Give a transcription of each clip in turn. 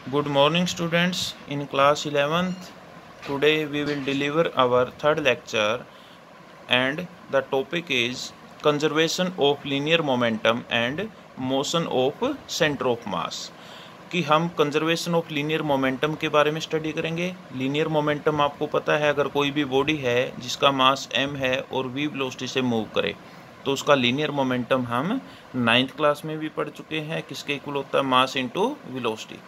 Good morning, students. In class 11th, today we will deliver our third lecture, and the topic is conservation of linear momentum and motion of center of mass. कि हम conservation of linear momentum के बारे में study करेंगे। Linear momentum आपको पता है, अगर कोई भी बॉडी है जिसका मास m है और v वेलोसिटी से मूव करे तो उसका लीनियर मोमेंटम हम 9th क्लास में भी पढ़ चुके हैं। किसके इक्वल होता है? Mass into velocity.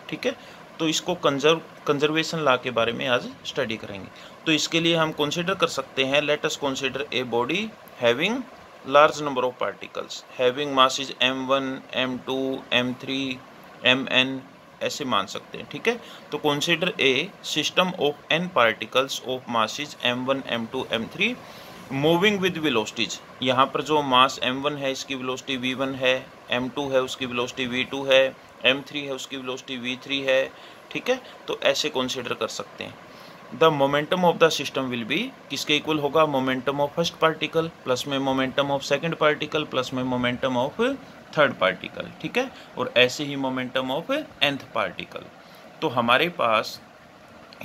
ठीक है, तो इसको कंजर्वेशन लॉ के बारे में आज स्टडी करेंगे। तो इसके लिए हम कंसीडर कर सकते हैं, let us consider a body having large number of particles having mass is m1 m2 m3 mn, ऐसे मान सकते हैं। ठीक है, तो consider a system of n particles of masses m1 m2 m3 moving with velocities. यहाँ पर जो मास m1 है इसकी वेलोसिटी v1 है, m2 है उसकी वेलोसिटी v2 है, m3 है उसकी वेलोसिटी v3 है। ठीक है, तो ऐसे कंसीडर कर सकते हैं। The momentum of the system will be किसके इक्वल होगा? Momentum of first particle plus में momentum of second particle plus में मोमेंटम ऑफ थर्ड पार्टिकल। ठीक है, और ऐसे ही मोमेंटम ऑफ nth पार्टिकल। तो हमारे पास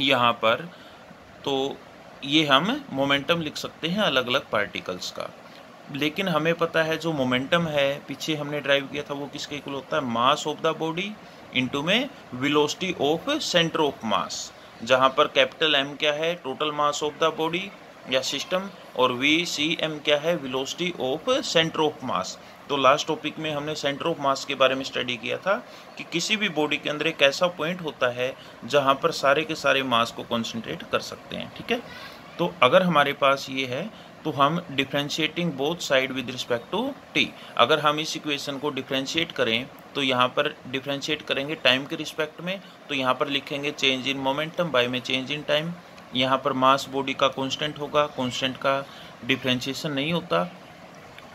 यहाँ पर तो ये हम मोमेंटम लिख सकते हैं अलग अलग पार्टिकल्स का, लेकिन हमें पता है जो मोमेंटम है पीछे हमने ड्राइव किया था वो किसके इक्वल होता है? Mass of the body into में velocity of centre of mass, जहाँ पर कैपिटल M क्या है? Total mass of the body या सिस्टम, और VCM क्या है? Velocity of centre of mass. तो लास्ट टॉपिक में हमने सेंटर ऑफ मास के बारे में स्टडी किया था कि किसी भी बॉडी के अंदर एक ऐसा पॉइंट होता है जहाँ पर सारे के सारे मास को कॉन्सेंट्रेट कर सकते हैं। ठीक है, तो अगर हमारे पास ये है तो हम differentiating both side with respect to t। अगर हम इस इक्वेशन को डिफ्रेंशिएट करें तो यहाँ पर डिफ्रेंशिएट करेंगे टाइम के रिस्पेक्ट में, तो यहाँ पर लिखेंगे चेंज इन मोमेंटम बाय में चेंज इन टाइम। यहाँ पर मास बॉडी का कांस्टेंट होगा, कांस्टेंट का डिफ्रेंशिएशन नहीं होता,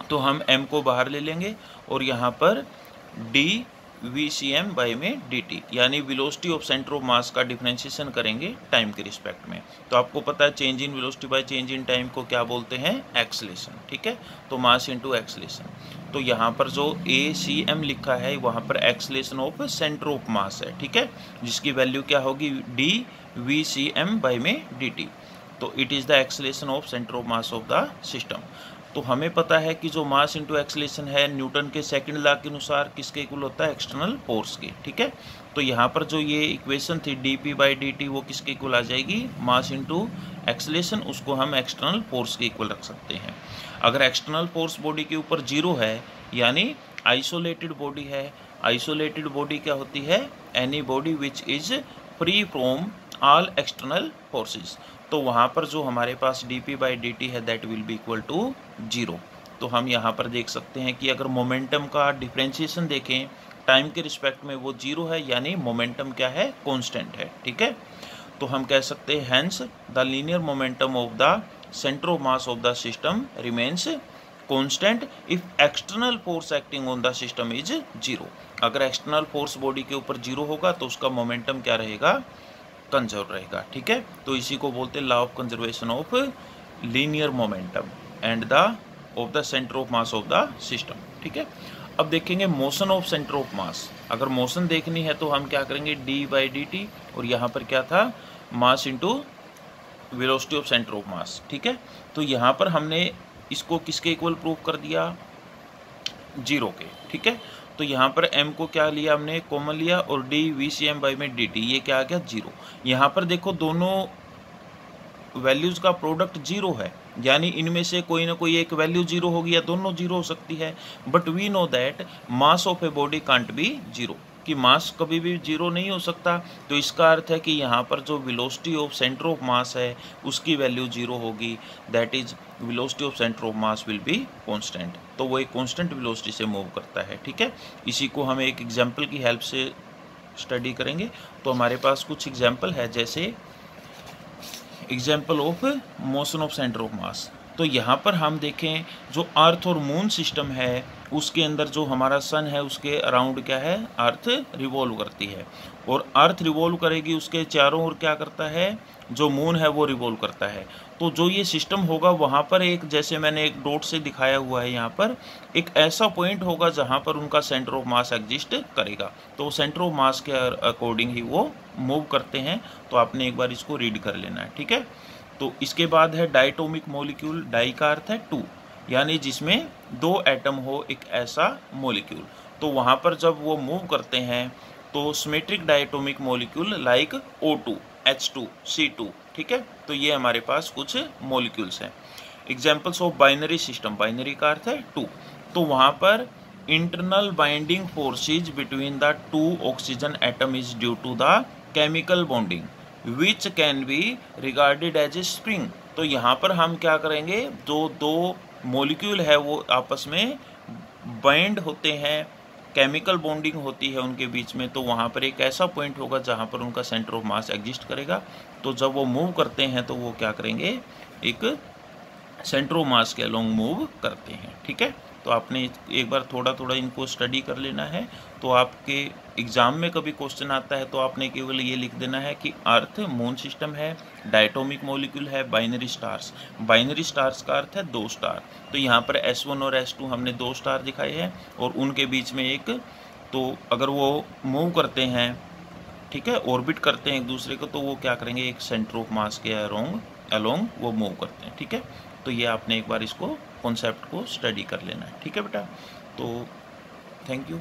तो हम m को बाहर ले लेंगे और यहाँ पर d VCM बाय में dt, यानी वेलोसिटी ऑफ सेंटर ऑफ मास का डिफरेंशिएशन करेंगे टाइम के रिस्पेक्ट में। तो आपको पता है change in velocity by change in time को क्या बोलते हैं? एक्सेलेरेशन। ठीक है, तो मास इनटू एक्सेलेरेशन। तो यहाँ पर जो ACM लिखा है वहाँ पर एक्सेलेरेशन ऑफ सेंटर ऑफ मास है। ठीक है, जिसकी वैल्यू क्या होगी? d VCM बाय में dt। तो it is the acceleration of centre of mass of the system. तो हमें पता है कि जो मास इनटू एक्सेलेरेशन है न्यूटन के सेकंड लॉ के अनुसार किसके इक्वल होता है? एक्सटर्नल फोर्स के। ठीक है, तो यहाँ पर जो ये इक्वेशन थी dp बाई dt वो किसके इक्वल आ जाएगी? मास इनटू एक्सेलेरेशन, उसको हम एक्सटर्नल फोर्स के इक्वल रख सकते हैं। अगर एक्सटर्नल फोर्स बॉडी के ऊपर 0 है यानी आइसोलेटेड बॉडी है। आइसोलेटेड बॉडी क्या होती है? Any body which is free from all external forces. तो वहाँ पर जो हमारे पास dp बाई dt है that will be equal to 0। तो हम यहाँ पर देख सकते हैं कि अगर मोमेंटम का डिफरेंशिएशन देखें टाइम के रिस्पेक्ट में वो 0 है, यानी मोमेंटम क्या है? कांस्टेंट है। ठीक है, तो हम कह सकते हैं hence the linear momentum of the centre of mass of the system remains constant if external force acting on the system is 0। अगर एक्सटर्नल फोर्स बॉडी के ऊपर 0 होगा तो उसका मोमेंटम क्या रहेगा? कंजर्व रहेगा। ठीक है, तो इसी को बोलते हैं law of conservation of linear momentum and the of the centre of mass of the system. ठीक है, अब देखेंगे मोशन ऑफ सेंटर ऑफ मास। अगर मोशन देखनी है तो हम क्या करेंगे? d बाई dt, और यहाँ पर क्या था? Mass into velocity of centre of मास। ठीक है, तो यहाँ पर हमने इसको किसके इक्वल प्रूव कर दिया? 0 के। ठीक है, तो यहाँ पर m को क्या लिया हमने? कॉमन लिया, और d VCM बाई में dt ये क्या आ गया? 0। यहाँ पर देखो दोनों वैल्यूज़ का प्रोडक्ट 0 है, यानी इनमें से कोई ना कोई एक वैल्यू 0 होगी या दोनों 0 हो सकती है। But we know that mass of a body can't be 0, कि मास कभी भी 0 नहीं हो सकता। तो इसका अर्थ है कि यहाँ पर जो वेलोसिटी ऑफ सेंटर ऑफ मास है उसकी वैल्यू 0 होगी, that is velocity of centre of mass will be constant. तो वो एक कांस्टेंट वेलोसिटी से मूव करता है। ठीक है, इसी को हम एक एग्जांपल की हेल्प से स्टडी करेंगे। तो हमारे पास कुछ एग्जांपल है, जैसे example of motion of centre of mass. तो यहाँ पर हम देखें जो अर्थ और मून सिस्टम है उसके अंदर जो हमारा सन है उसके अराउंड क्या है, अर्थ रिवॉल्व करती है, और अर्थ रिवॉल्व करेगी उसके चारों ओर क्या करता है, जो मून है वो रिवॉल्व करता है। तो जो ये सिस्टम होगा वहाँ पर एक, जैसे मैंने एक डॉट से दिखाया हुआ है यहाँ पर, एक ऐसा पॉइंट होगा जहाँ पर उनका सेंटर ऑफ मास एग्जिस्ट करेगा। तो सेंटर ऑफ मास के अकॉर्डिंग ही वो मूव करते हैं। तो आपने एक बार इसको रीड कर लेना है, ठीक है। तो इसके बाद है डायटोमिक मॉलिक्यूल। डाई का अर्थ है टू, यानी जिसमें दो एटम हो एक ऐसा मॉलिक्यूल। तो वहाँ पर जब वो मूव करते हैं तो symmetric diatomic molecule like O2, H2, C2, ठीक है। तो ये हमारे पास कुछ मॉलिक्यूल्स हैं। Examples of binary system. Binary का अर्थ है टू। तो वहाँ पर internal binding forces between the two oxygen atom is due to the chemical bonding which can be regarded as a spring. तो यहाँ पर हम क्या करेंगे, जो दो मॉलिक्यूल है वो आपस में बाइंड होते हैं, केमिकल बॉन्डिंग होती है उनके बीच में, तो वहाँ पर एक ऐसा पॉइंट होगा जहाँ पर उनका सेंटर ऑफ मास एग्जिस्ट करेगा। तो जब वो मूव करते हैं तो वो क्या करेंगे, एक सेंटर ऑफ मास के अलोंग मूव करते हैं, ठीक है। तो आपने एक बार थोड़ा थोड़ा इनको स्टडी कर लेना है। तो आपके एग्जाम में कभी क्वेश्चन आता है तो आपने केवल ये लिख देना है कि अर्थ मून सिस्टम है, डायटोमिक मॉलिक्यूल है, बाइनरी स्टार्स। बाइनरी स्टार्स का अर्थ है दो स्टार। तो यहाँ पर S1 और S2 हमने दो स्टार दिखाए हैं और उनके बीच में एक, तो अगर वो मूव करते हैं, ठीक है, ऑर्बिट करते हैं एक दूसरे को, तो वो क्या करेंगे, एक सेंटर ऑफ मास के अलोंग वो मूव करते हैं, ठीक है। तो ये आपने एक बार इसको कॉन्सेप्ट को स्टडी कर लेना है, ठीक है बेटा। तो थैंक यू।